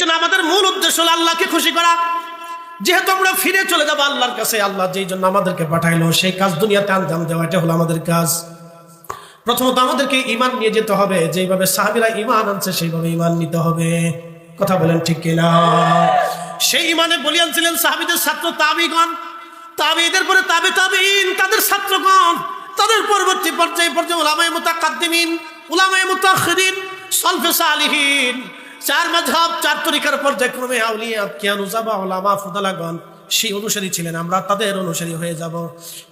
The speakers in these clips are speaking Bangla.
জন্য আমাদের মূল উদ্দেশ্য হলো আল্লাহকে খুশি করা। যেহেতু আমরা ফিরে চলে যাবো আল্লাহর কাছে, আল্লাহ যেই জন্য আমাদেরকে পাঠাইলো সেই কাজ দুনিয়াতে আঞ্জাম দেওয়া, এটা হলো আমাদের কাজ। প্রথমত আমাদেরকে ঈমান নিয়ে যেতে হবে, যেইভাবে সাহাবীরা ঈমান আনছে সেইভাবে ঈমান নিতে হবে। কথা বলেন ঠিক কিনা? সেই ঈমানে বলিয়ান ছিলেন সাহাবীদের ছাত্র তাবিঈগণ, তাবিঈদের পরে তাবিঈন, তাদের ছাত্রগণ, তাদের পরবর্তী পর্যায়ে উলামায়ে মুতাকাদ্দিমিন, উলামায়ে মুতাআখিরিন, সালফে সালিহিন, চার মাযহাব, চার তরিকার পর্যায়ক্রমে আউলিয়া, কিয়ানুজাবা, উলামা, ফুদালাগণ সেই অনুসারী ছিলেন। আমরা তাদের অনুসারী হয়ে যাব,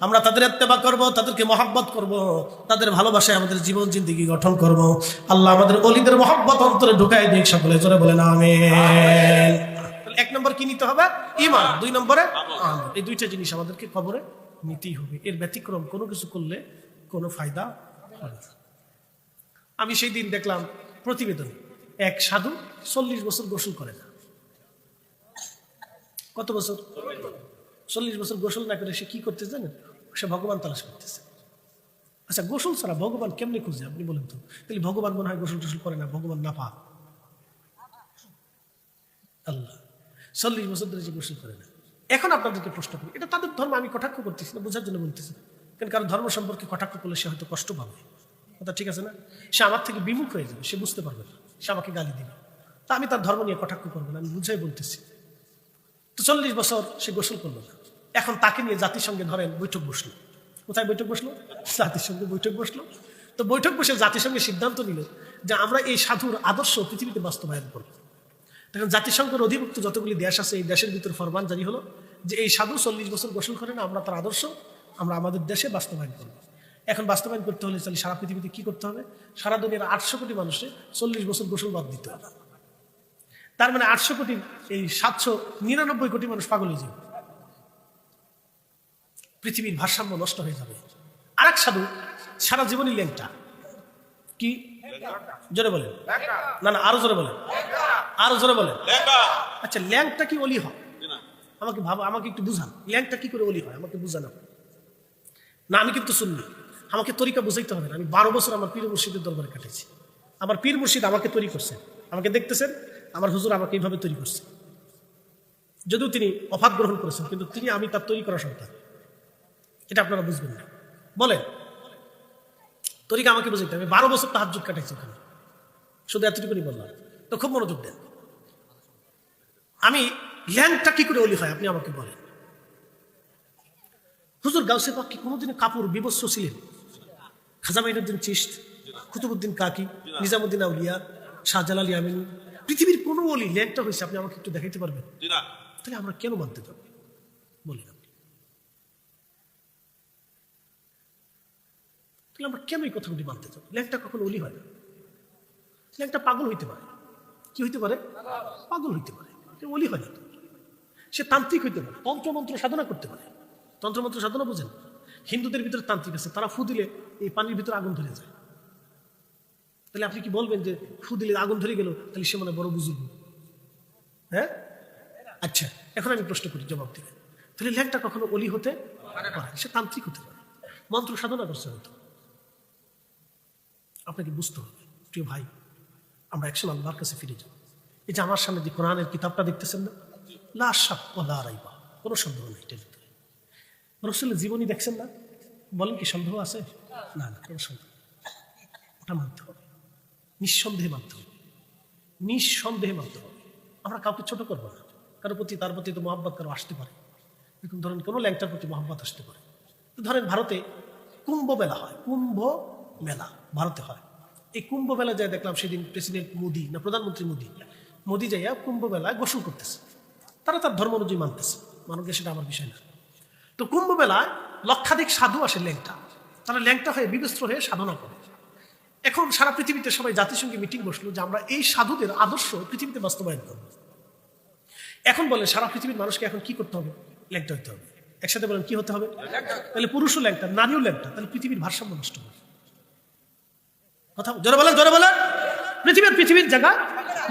আমরা তাদের ইত্তেবা করব, তাদেরকে মহব্বত করব, তাদের ভালোবাসায় আমাদের জীবন জিন্দেগি গঠন করব। আল্লাহ আমাদের ওলিদের মহব্বত অন্তরে ঢুকাই দিক, সকলে জোরে বলেন আমিন। এক নম্বর কি নিতে হবে? ঈমান। দুই নম্বরে আমল। এই দুইটা জিনিস আমাদেরকে কবরে নিতেই হবে। এর ব্যতিক্রম কোনো কিছু করলে কোনো ফায়দা হবে না। আমি সেই দিন দেখলাম প্রতিবেদন, এক সাধু 40 বছর গোসল করে না। কত বছর? 40 বছর গোসল না করে সে কি করতেছে জানেন? সে ভগবান তালাশ করতেছে। আচ্ছা, গোসল ছাড়া ভগবান কেমনে খুঁজে আপনি বলেন তো? তাহলে ভগবান মনে হয় গোসল টোসল করে না, ভগবান না পা আল্লাহ 40 বছর ধরে যে গোসল করে না। এখন আপনাদেরকে প্রশ্ন করি, এটা তাদের ধর্ম, আমি কটাক্ষ করতেছি না, বোঝার জন্য বলতেছি। কারণ কারো ধর্ম সম্পর্কে কটাক্ষ করলে সে হয়তো কষ্ট পাবে, কথা ঠিক আছে না? সে আমার থেকে বিমুখ হয়ে যাবে, সে বুঝতে পারবে না, সে আমাকে গালি দিবে। তা আমি তার ধর্ম নিয়ে কটাক্ষ করবো না, আমি বুঝাই বলতেছি। তো 40 বছর সে গোসল করলো না। এখন তাকে নিয়ে জাতিসংঘে ধরেন বৈঠক বসলো। কোথায় বৈঠক বসলো? জাতিসংঘে বৈঠক বসলো। তো বৈঠক বসে জাতিসংঘের সিদ্ধান্ত নিল যে আমরা এই সাধুর আদর্শ পৃথিবীতে বাস্তবায়ন করবো। তখন জাতিসংঘের অধিভুক্ত যতগুলি দেশ আছে, এই দেশের ভিতর ফরমান জারি হলো যে এই সাধু 40 বছর গোসল করে না, আমরা তার আদর্শ আমরা আমাদের দেশে বাস্তবায়ন করবো। এখন বাস্তবায়ন করতে হলে তাহলে সারা পৃথিবীতে কি করতে হবে? সারা দুনিয়ার 800 কোটি মানুষে 40 বছর গোসল বাদ দিতে হবে। তার মানে 800 কোটি, এই 799 কোটি মানুষ পাগল হয়ে যাবে, পৃথিবীর ভারসাম্য নষ্ট হয়ে যাবে। আরেক সাধু সারা জীবনই ল্যাংটা। কি জোরে বলেন? না না, আরো জোরে বলেন, আরো জোরে বলেন। আচ্ছা, ল্যাংটা কি অলি হয়? আমাকে আমাকে একটু বুঝান, ল্যাংটা কি করে অলি হয়? আমাকে বুঝান। না, আমি কিন্তু শুননি, আমাকে তরিকা বুঝাইতে হবে না। আমি 12 বছর আমার পীর মুর্শিদের দরবারে কাটাইছি। আমার পীর মুর্শিদ আমাকে তৈরি করছেন, আমাকে দেখতেছেন, আমার হুজুর আমাকে এইভাবে তৈরি করছে। যদিও তিনি অফাত গ্রহণ করেছেন, কিন্তু আমি তার তৈরি করা সন্তান, এটা আপনারা বুঝবেন না। বলেন, তরিকা আমাকে বুঝাইতে হবে। 12 বছর তাহাজ্জুদ কাটাইছি ওখানে, শুধু এতটুকুনি বললাম। তো খুব মনোযোগ দেন। আমি ল্যাংটা কি করে অলি হয় আপনি আমাকে বলেন। হুজুর গাউসে পাক কি কোনোদিন কাপড় বিবস্ত্র ছিলেন? খাজা মাইনুদ্দিন চিশত, কুতুবউদ্দিন কাকি, নিজামুদ্দিন আউলিয়া, শাহজালাল ইয়ামিনী, পৃথিবীর কোনো অলি ল্যাংটা হয়েছে আপনি আমাকে একটু দেখাইতে পারবেন? তাহলে আমরা কেন মানতে যাবো বলি আপনি? তাহলে আমরা কেন এই কথাগুলি মানতে যাবো? ল্যাংটা কখনো অলি হয় না। ল্যাংটা পাগল হইতে পারে। কি হইতে পারে? পাগল হইতে পারে, অলি হয় না। সে তান্ত্রিক হইতে পারে, তন্ত্রমন্ত্র সাধনা করতে পারে। তন্ত্রমন্ত্র সাধনা বুঝেন? হিন্দুদের ভিতরে তান্ত্রিক আছে, তারা ফু দিলে এই পানির ভিতরে আগুন ধরে যায়। তাহলে আপনি কি বলবেন যে ফু দিলে আগুন ধরে গেল, তাহলে সে মানে বড় বুজুর্গ? হ্যাঁ, আচ্ছা, এখন আমি প্রশ্ন করি, জবাব দিবেন। তাহলে ল্যাংটা কখনো অলি হতে পারে? সে তান্ত্রিক হতে পারে, মন্ত্র সাধনা করছে হয়তো। আপনাকে বুঝতে হবে প্রিয় ভাই, আমরা একসময় আল্লাহর কাছে ফিরে যাব। এই যে আমার সামনে যে কোরআনের কিতাবটা দেখতেছেন না, লা শাক ওয়ালা রাইবা, কোনো সন্দেহ নেই। এটার ভিতরে রাসূলের জীবনী দেখছেন না, বলেন কি সন্দেহ আছে? না না, কোনো সন্দেহ। ওটা মানতে হবে, নিঃসন্দেহে মানতে হবে, নিঃসন্দেহে মানতে হবে। আমরা কাউকে ছোট করবো না, কারো প্রতি তার প্রতি তো মহব্বত কারো আসতে পারে। এরকম ধরেন কোনো ল্যাংটার প্রতি মহব্বত আসতে পারে। ধরেন ভারতে কুম্ভ মেলা হয়, কুম্ভ মেলা ভারতে হয়। এই কুম্ভ মেলা যায় দেখলাম সেদিন প্রেসিডেন্ট মোদি না প্রধানমন্ত্রী মোদি যাইয়া কুম্ভ মেলায় গোসল করতেছে। তারা তার ধর্ম অনুযায়ী মানতেছে, মানুষকে, সেটা আমার বিষয় না। তো কুম্ভ মেলায় লক্ষাধিক সাধু আসে ল্যাংটা, তারা ল্যাংটা হয়ে বিবস্ত্র হয়ে সাধনা করে। এখন সারা পৃথিবীতে সবাই জাতিসংঘে মিটিং বসলো যে আমরা এই সাধুদের আদর্শ পৃথিবীতে বাস্তবায়ন করব। এখন বলে সারা পৃথিবীর মানুষকে এখন কি করতে হবে? ল্যাংটা হতে হবে। একসাথে বলেন কি হতে হবে? তাহলে পুরুষও ল্যাংটা, নারীও ল্যাংটা, তাহলে পৃথিবীর ভারসাম্য নষ্ট হবে। কথা জোরে বলেন, জোরে বলেন। পৃথিবীর জায়গা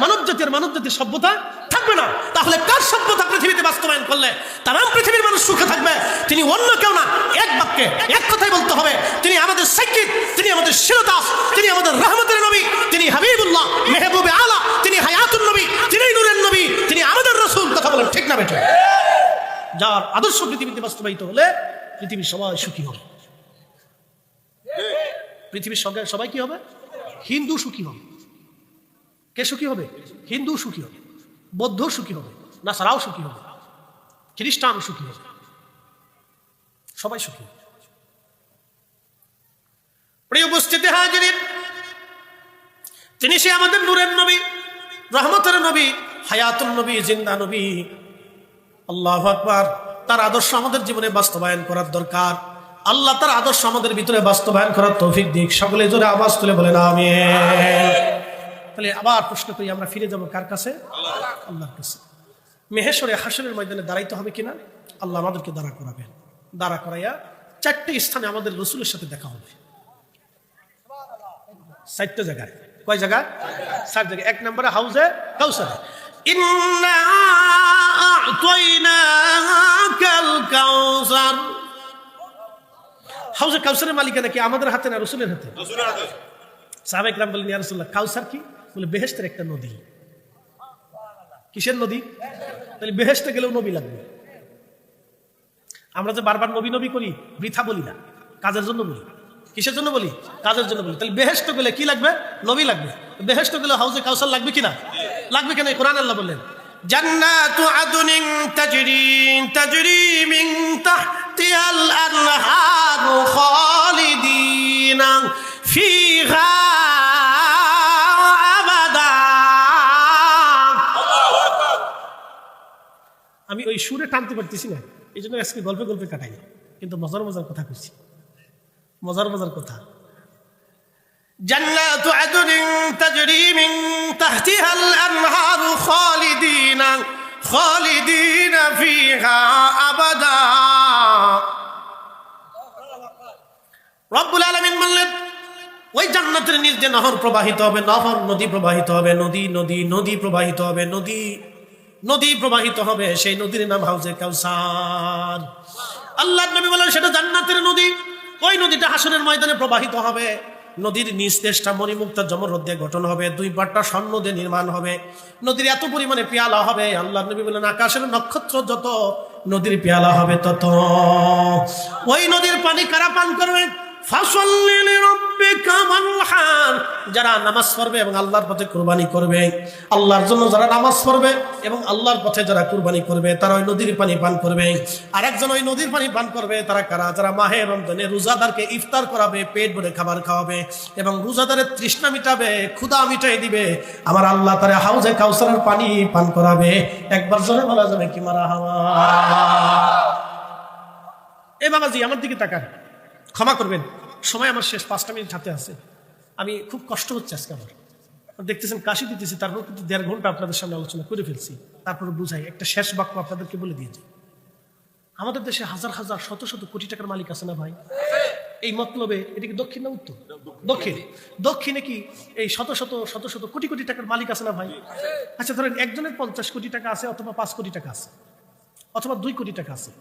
মানব জাতির সভ্যতা থাকবে না। তাহলে কার সভ্যতা পৃথিবীতে বাস্তবায়ন করলে তাম পৃথিবীর মানুষ সুখে থাকবে? তিনি অন্য কেউ না, এক বাক্যে এক কথাই বলতে হবে, তিনি আমাদের সাইয়্যিদ, তিনি আমাদের শিরোদাস, তিনি আমাদের রহমতের নবী, তিনি হাবিবুল্লাহ, মেহবুবে আলা, তিনি হায়াতুন নবী, তিনি নূরের নবী, বেঠে? যার আদর্শ পৃথিবীতে বাস্তবায়িত হলে পৃথিবীর সবাই সুখী হবে। পৃথিবীর সবাই কি হবে? হিন্দু সুখী হবে। কে সুখী হবে? হিন্দু সুখী হবে, বৌদ্ধ সুখী হবে, নাসারাও সুখী হবে, খ্রিস্টান সুখী হবে, সবাই সুখী হবে। প্রিয় উপস্থিতি হাজিরিন, তিনি সে আমাদের নূরের নবী, রহমতের নবী, হায়াতুন নবী, জিন্দা নবী। আল্লাহু আকবার। তার আদর্শ আমাদের জীবনে বাস্তবায়ন করার দরকার। আল্লাহ তার আদর্শ আমাদের ভিতরে বাস্তবায়ন করার তৌফিক দিক। সকলে জোরে আওয়াজ তুলে বলেন আমিন। তাহলে আবার প্রশ্ন করি, আমরা ফিরে যাব কার কাছে? আল্লাহর কাছে। মেহেশ্বরে হাসরের ময়দানে দাঁড়াইতে হবে কিনা? আল্লাহ আমাদেরকে দাঁড়া করাবেন। দাঁড়া করাইয়া 4টে স্থানে আমাদের রসুলের সাথে দেখা হবে। 4টে জায়গায়। কয় জায়গা? 4 জায়গায়। 1 নম্বরে হাউজে কাউসার। ইন্না আ'তাইনাকাল কাউসার। হাউজে কাউসারের মালিকানা কি আমাদের হাতে না রসুলের হাতে? রসুলের হাতে। সাহাবায়ে কেরাম বলেন, ইয়া রাসূলুল্লাহ, কাউসার কি? বলে বেহেশতের একটা নদী। কিসের নদী? তাহলে বেহেশতে গেলেও নবী লাগবে। আমরা যে বারবার নবী নবী করি, বৃথা বলি না, কাজের জন্য বলি। কিসের জন্য বলি? কাজের জন্য বলি। তাহলে বেহেশত গেলে কি লাগবে? নবী লাগবে। বেহেশত গেলে হাউজে কাউসার লাগবে কিনা? লাগবে কেন? কোরআন আল্লাহ বললেন, জান্নাতু আদনিন তাজরি মিন তাহতিহাল আনহারু খালিদিনা ফিহা আবাদা। আমি ওই সুরে টানতে পারতেছি না, এই জন্য আজকে গল্পে গল্পে কাটাই, কিন্তু মজার মজার কথা কইছি। মজার মজার কথা। জান্নাতু আদনিন তাজরি মিন তাহতিহাল আনহারু খালিদিনা ফিহা আবাদা। রব্বুল আলামিন বললেন, ওই জান্নাতের নিচ দিয়ে নহর প্রবাহিত হবে, নহর নদী প্রবাহিত হবে, নদী প্রবাহিত হবে, নদী প্রবাহিত হবে। সেই নদীর নাম হাউজে কাউসার। আল্লাহর নবী বলেন, সেটা জান্নাতের নদী। ওই নদীটা হাসরের ময়দানে প্রবাহিত হবে। নদীর নিচ দেশটা মণিমুক্তা জমরদ দিয়ে গঠন হবে, 2 পাটটা স্বর্ণ দিয়ে নির্মাণ হবে। নদীর এত পরিমাণে পেয়ালা হবে, আল্লাহর নবী বলেন, আকাশের নক্ষত্র যত, নদীর পেয়ালা হবে তত। ওই নদীর পানি কারা পান করবে? ফাসাল্লি লিরাব্বিকা ওয়ানহার। যারা নামাজ পড়বে এবং আল্লাহর পথে কুরবানি করবে, আল্লাহর জন্য যারা নামাজ পড়বে এবং আল্লাহর পথে যারা কুরবানি করবে, তারা ওই নদীর পানি পান করবে। আর একজন ওই নদীর পানি পান করবে, তারা কারা? যারা মাহে রমজানে রোজাদারকে ইফতার করাবে, পেট ভরে খাবার খাওয়াবে এবং রোজাদারের তৃষ্ণা মিটাবে, ক্ষুধা মিটাই দিবে। আমার আল্লাহ তারা হাউজে কাউসারের পানি পান করাবে। একবার জোরে বলা যাবে কি মারহাবা। এ বাবাজি, আমার দিকে তাকান, ক্ষমা করবেন, সময় আমার শেষ, 5টা মিনিট হাতে আছে। আমি খুব কষ্ট হচ্ছে আজকে আমার, দেখতেছেন কাশি দিতেছি, তারপর কিন্তু 1.5 ঘন্টা আপনাদের সামনে আলোচনা করে ফেলছি। তারপরে বুঝাই, একটা শেষ বাক্য আপনাদেরকে বলে দিয়েছি। আমাদের দেশে হাজার হাজার শত শত কোটি টাকার মালিক আছে না ভাই? এই মতলবে এটা কি দক্ষিণ না উত্তর? দক্ষিণে কি এই শত শত কোটি কোটি টাকার মালিক আছে না ভাই? আচ্ছা, ধরেন একজনের 50 কোটি টাকা আছে, অথবা 5 কোটি টাকা আছে, অথবা 2 কোটি টাকা আছে।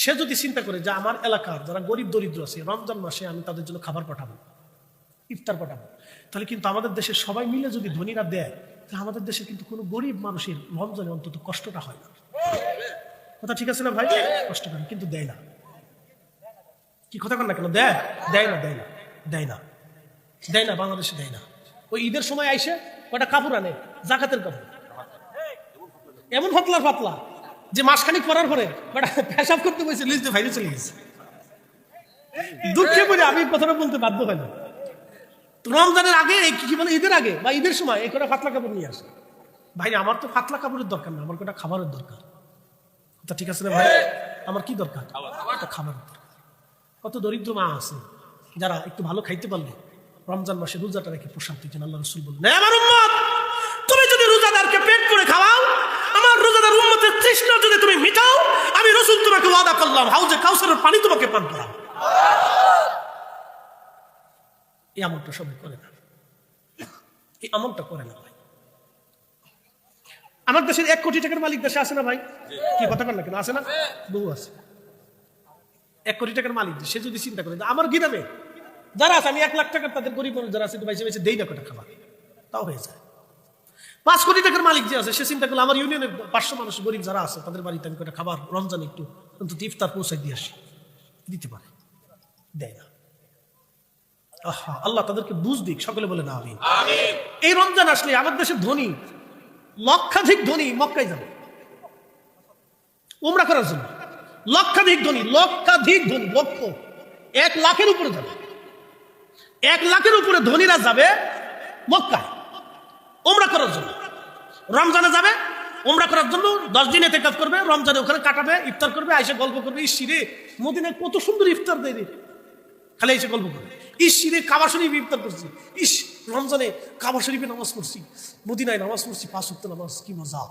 সে যদি চিন্তা করে যে আমার এলাকার যারা গরিব দরিদ্র আছে, রমজান মাসে আমি তাদের জন্য খাবার পাঠাবো, ইফতার পাঠাবো, তাহলে কিন্তু আমাদের দেশে সবাই মিলে যদি ধনীরা দেয়, তাহলে আমাদের দেশে কিন্তু কোনো গরিব মানুষের রমজানে অন্তত কষ্টটা হয় না। কথা ঠিক আছে না ভাই? কষ্ট করে কিন্তু দেয় না। কি কথা কন না কেন? দেয় না, বাংলাদেশে দেয় না। ওই ঈদের সময় আইসে কটা কাপড় আনে, জাকাতের কাপড়, এমন পাতলা যে মাসখানিক পরার পরে পেশাব করতে বসে লিস্টে বাইরে চলে গেছে। দুঃখে পড়ে আমি কথাটা বলতে বাধ্য হয় না। রমজানের আগে, কি বলে, ঈদের আগে বা ঈদের সময় এই কটা পাতলা কাপড় নিয়ে আসে। ভাই, আমার তো পাতলা কাপড়ের দরকার না, আমার কটা খাবারের দরকার। কথা ঠিক আছে না ভাই? আমার কি দরকার? খাবারের দরকার। কত দরিদ্র মা আছে যারা একটু ভালো খাইতে পারলে রমজান মাসে রোজাটা রেখে প্রসাদ দিচ্ছেন। আল্লাহ রাসূল বললেন, আমার উম্মত, তুমি যদি রোজাদারকে পেট পুরে খাওয়াও, আমার রোজাদার উম্মতের তৃষ্ণা যদি তুমি মিটাও, আমি রাসূল তোমাকে ওয়াদা করলাম হাউজে কাউসারের পানি তোমাকে পান করাবো। এই আমলটা সবাই করে না, এই আমলটা করে না ভাই। আমার দেশের 1 কোটি টাকার মালিক দেশে আছে না ভাই? কি কথা কন না কেন? আছে না? বহু আছে। 1 কোটি টাকার মালিক, সে যদি চিন্তা করে আমার গিরামে যারা আছে, আমি 1 লাখ টাকার তাদের গরিব মানুষ যারা আছে, বাইসে দেই না কটা খাবার, তাও হয়ে যায়। 5 কোটি টাকার মালিক যে আছে সে চিন্তা করলে আমার ইউনিয়নের 500 মানুষ গরিব যারা আছে তাদের বাড়িতে আমি কটা খাবার রমজানে একটু অন্তত ইফতার পৌঁছাই দিয়ে আসি, দিতে পারে, দেয় না। আল্লাহ তাদেরকে বুঝ দিক, সকলে বলে না আমিন। এই রমজান আসলে আমাদের দেশের ধনী লক্ষাধিক ধনী মক্কায় যাবে উমরা করার জন্য। লক্ষাধিক ধনী লক্ষ 1 লাখের উপরে যাবে, 1 লাখের উপরে ধনীরা যাবে মক্কায় উমরা করার জন্য। রমজানে যাবে উমরা করার জন্য, 10 দিন ইতিকাফ করবে, রমজানে ওখানে কাটাবে, ইফতার করবে, আইসে গল্প করবে, ইসিরে মদিনায় কত সুন্দর ইফতার দেয় রে, খালি এসে গল্প করবে, ইসিরে কাবা শরীফে ইফতার করছি, ইস রমজানে কাবা শরীফে নামাজ পড়ছি, মদিনায় নামাজ পড়ছি 5 ওয়াক্ত নামাজ, কি মজা,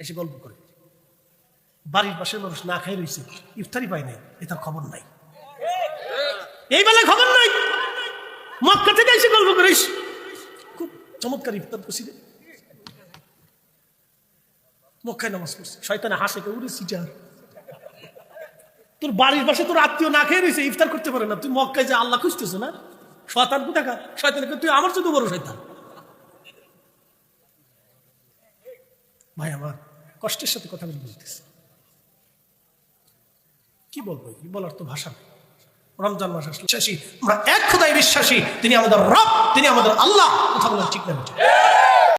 এসে গল্প করে। বাড়ির পাশের মানুষ না খাই রয়েছে, ইফতারি পায় নাই, এটার খবর নাই, এই বেলায় খবর নাই, মক্কা থেকে এসে গল্প করিস খুব চমৎকার ইফতার করছি রে, মক্কায় নামাজ পড়ছি, শয়তানে হাসে কে উড়ে সিটার, তোর বাড়ির পাশে তোর আত্মীয় না খেয়ে রয়েছে, ইফতার করতে পারে না, তুই মক্কায় যে আল্লাহ খুঁজতেছ না, শয়তান কোথাকার, শয়তানকে তুই আমার চোখে বড় শয়তান। ভাই আমার কষ্টের সাথে কথা বলতেছে, কি বলবো, কি বলার তো ভাষা নেই। রমজান মাস আসলে বিশ্বাসী, আমরা এক খোদায় বিশ্বাসী, তিনি আমাদের রব, তিনি আমাদের আল্লাহ, কথা বলার ঠিক না।